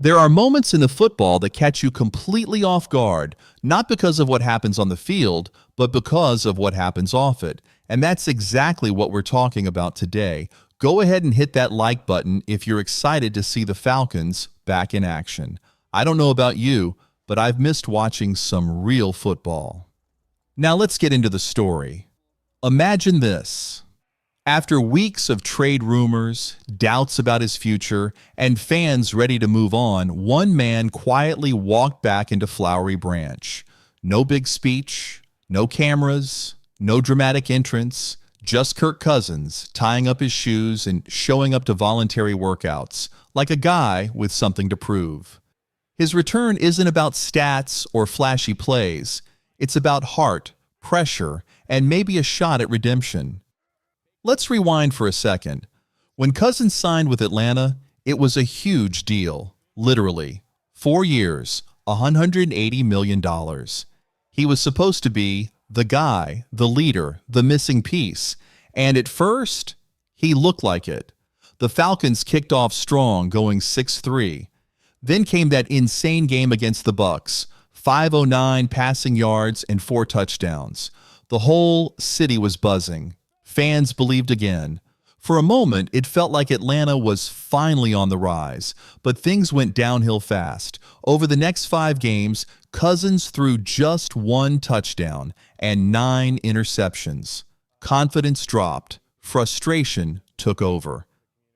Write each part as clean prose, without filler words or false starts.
There are moments in the football that catch you completely off guard, not because of what happens on the field, but because of what happens off it. And that's exactly what we're talking about today. Go ahead and hit that like button if you're excited to see the Falcons back in action. I don't know about you, but I've missed watching some real football. Now let's get into the story. Imagine this. After weeks of trade rumors, doubts about his future, and fans ready to move on, one man quietly walked back into Flowery Branch. No big speech, no cameras, no dramatic entrance, just Kirk Cousins tying up his shoes and showing up to voluntary workouts, like a guy with something to prove. His return isn't about stats or flashy plays. It's about heart, pressure, and maybe a shot at redemption. Let's rewind for a second. When Cousins signed with Atlanta, it was a huge deal, literally. 4 years, $180 million. He was supposed to be the guy, the leader, the missing piece. And at first, he looked like it. The Falcons kicked off strong, going 6-3. Then came that insane game against the Bucs, 509 passing yards and 4 touchdowns. The whole city was buzzing. Fans believed again. For a moment, it felt like Atlanta was finally on the rise, but things went downhill fast. Over the next 5 games, Cousins threw just 1 touchdown and 9 interceptions. Confidence dropped. Frustration took over.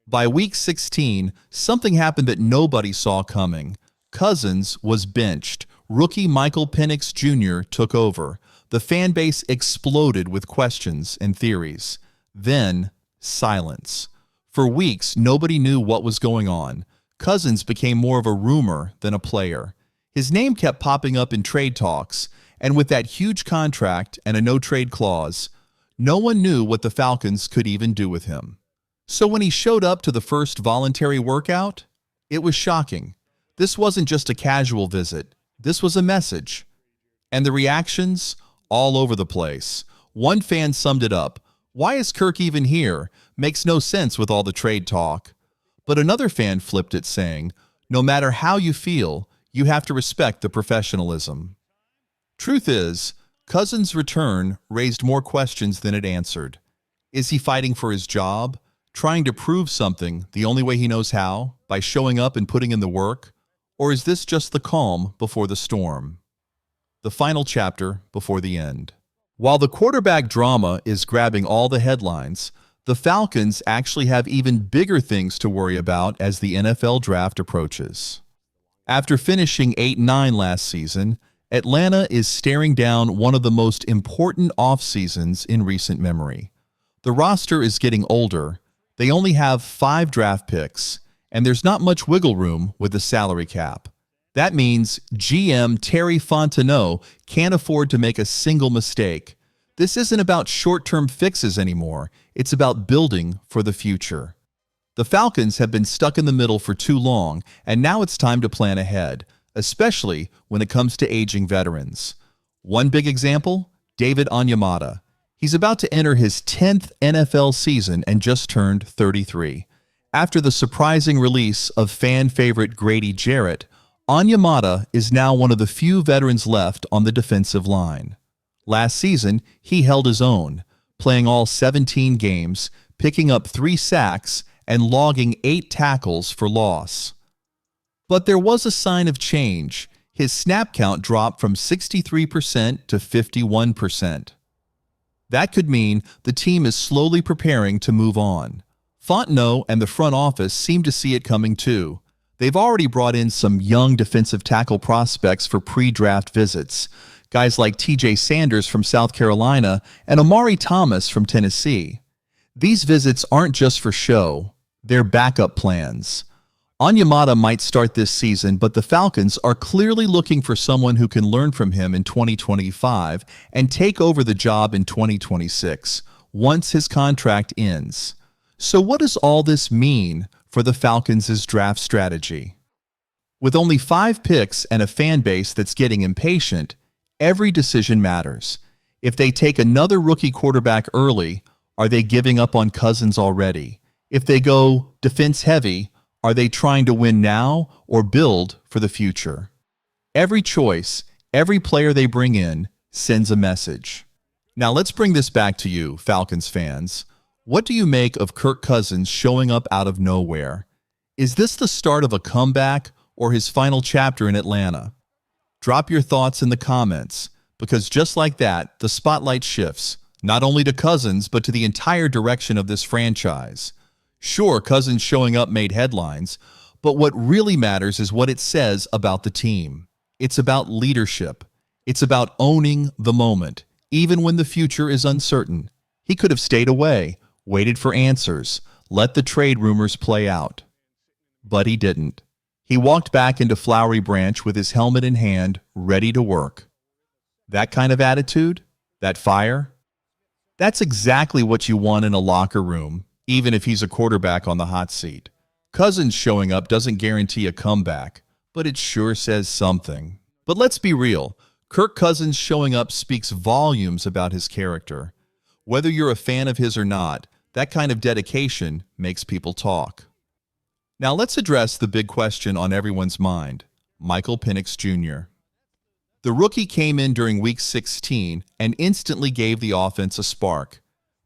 By week 16, something happened that nobody saw coming. Cousins was benched. Rookie Michael Penix Jr. took over. The fan base exploded with questions and theories. Then, silence. For weeks, nobody knew what was going on. Cousins became more of a rumor than a player. His name kept popping up in trade talks, and with that huge contract and a no-trade clause, no one knew what the Falcons could even do with him. So when he showed up to the first voluntary workout, it was shocking. This wasn't just a casual visit. This was a message. And the reactions? All over the place. One fan summed it up. Why is Kirk even here? Makes no sense with all the trade talk. But another fan flipped it, saying, no matter how you feel, you have to respect the professionalism. Truth is, Cousins' return raised more questions than it answered. Is he fighting for his job? Trying to prove something the only way he knows how, by showing up and putting in the work? Or is this just the calm before the storm? The final chapter before the end. While the quarterback drama is grabbing all the headlines, the Falcons actually have even bigger things to worry about as the NFL draft approaches. After finishing 8-9 last season, Atlanta is staring down one of the most important off-seasons in recent memory. The roster is getting older. They only have 5 draft picks, and there's not much wiggle room with the salary cap. That means GM Terry Fontenot can't afford to make a single mistake. This isn't about short-term fixes anymore. It's about building for the future. The Falcons have been stuck in the middle for too long, and now it's time to plan ahead, especially when it comes to aging veterans. One big example, David Onyemata. He's about to enter his 10th NFL season and just turned 33. After the surprising release of fan favorite Grady Jarrett, Onyemata is now one of the few veterans left on the defensive line. Last season, he held his own, playing all 17 games, picking up 3 sacks, and logging 8 tackles for loss. But there was a sign of change. His snap count dropped from 63% to 51%. That could mean the team is slowly preparing to move on. Fontenot and the front office seem to see it coming too. They've already brought in some young defensive tackle prospects for pre-draft visits, guys like TJ Sanders from South Carolina and Amari Thomas from Tennessee. These visits aren't just for show, they're backup plans. Onyemata might start this season, but the Falcons are clearly looking for someone who can learn from him in 2025 and take over the job in 2026, once his contract ends. So what does all this mean for the Falcons' draft strategy? With only 5 picks and a fan base that's getting impatient, every decision matters. If they take another rookie quarterback early, are they giving up on Cousins already? If they go defense heavy, Are they trying to win now or build for the future? Every choice, every player they bring in sends a message. Now let's bring this back to you, Falcons fans. What do you make of Kirk Cousins showing up out of nowhere? Is this the start of a comeback or his final chapter in Atlanta? Drop your thoughts in the comments, because just like that, the spotlight shifts, not only to Cousins, but to the entire direction of this franchise. Sure, Cousins showing up made headlines, but what really matters is what it says about the team. It's about leadership. It's about owning the moment, even when the future is uncertain. He could have stayed away, waited for answers, let the trade rumors play out. But he didn't. He walked back into Flowery Branch with his helmet in hand, ready to work. That kind of attitude, that fire, that's exactly what you want in a locker room, even if he's a quarterback on the hot seat. Cousins showing up doesn't guarantee a comeback, but it sure says something. But let's be real, Kirk Cousins showing up speaks volumes about his character. Whether you're a fan of his or not, that kind of dedication makes people talk. Now let's address the big question on everyone's mind, Michael Penix Jr. The rookie came in during Week 16 and instantly gave the offense a spark.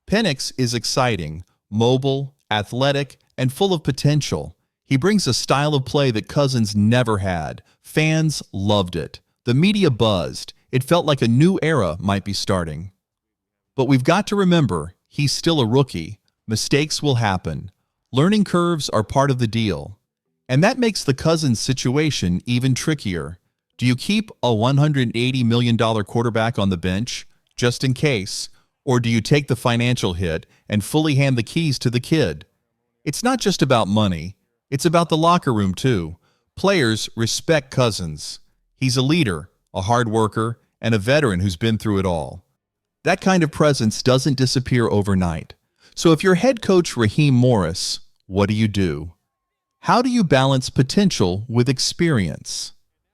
Penix is exciting, mobile, athletic, and full of potential. He brings a style of play that Cousins never had. Fans loved it. The media buzzed. It felt like a new era might be starting. But we've got to remember, he's still a rookie. Mistakes will happen. Learning curves are part of the deal. And that makes the Cousins situation even trickier. Do you keep a $180 million quarterback on the bench, just in case, or do you take the financial hit and fully hand the keys to the kid? It's not just about money. It's about the locker room, too. Players respect Cousins. He's a leader, a hard worker, and a veteran who's been through it all. That kind of presence doesn't disappear overnight. So if you're head coach Raheem Morris, what do? How do you balance potential with experience?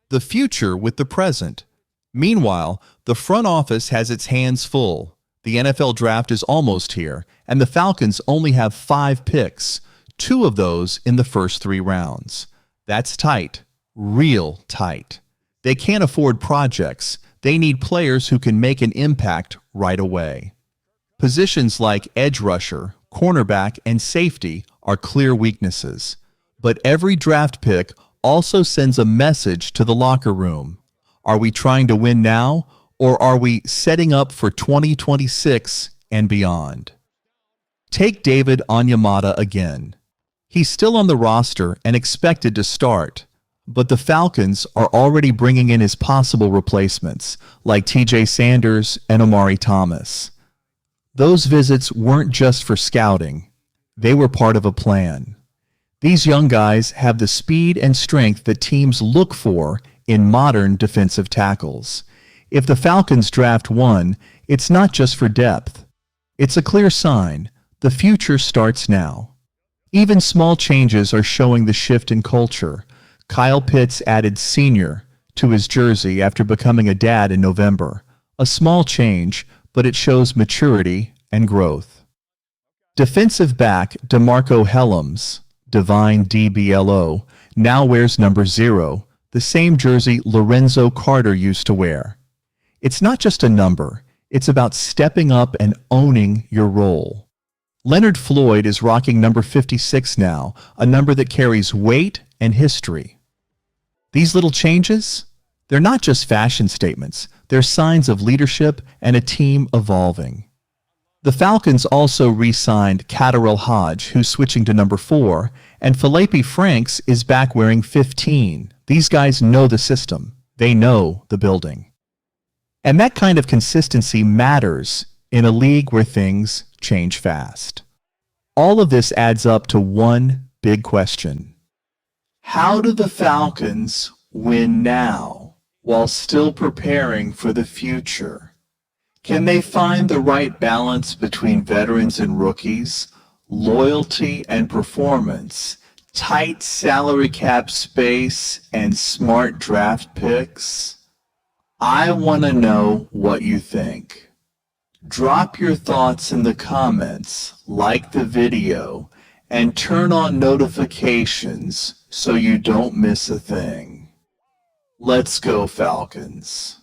The future with the present? Meanwhile, the front office has its hands full. The NFL draft is almost here, and the Falcons only have 5 picks, 2 of those in the first 3 rounds. That's tight, real tight. They can't afford projects. They need players who can make an impact right away. Positions like edge rusher, cornerback, and safety are clear weaknesses. But every draft pick also sends a message to the locker room. Are we trying to win now, or are we setting up for 2026 and beyond? Take David Onyemata again. He's still on the roster and expected to start, but the Falcons are already bringing in his possible replacements, like TJ Sanders and Omari Thomas. Those visits weren't just for scouting. They were part of a plan. These young guys have the speed and strength that teams look for in modern defensive tackles. If the Falcons draft one, it's not just for depth. It's a clear sign. The future starts now. Even small changes are showing the shift in culture. Kyle Pitts added senior to his jersey after becoming a dad in November. A small change, but it shows maturity and growth. Defensive back DeMarco Hellams, Divine DBLO, now wears number 0, the same jersey Lorenzo Carter used to wear. It's not just a number, it's about stepping up and owning your role. Leonard Floyd is rocking number 56 now, a number that carries weight and history. These little changes, they're not just fashion statements, they're signs of leadership and a team evolving. The Falcons also re-signed Catterell Hodge, who's switching to number 4, and Felipe Franks is back wearing 15. These guys know the system. They know the building. And that kind of consistency matters in a league where things change fast. All of this adds up to one big question. How do the Falcons win now while still preparing for the future? Can they find the right balance between veterans and rookies, loyalty and performance, tight salary cap space, and smart draft picks? I want to know what you think. Drop your thoughts in the comments, like the video, and turn on notifications so you don't miss a thing. Let's go, Falcons.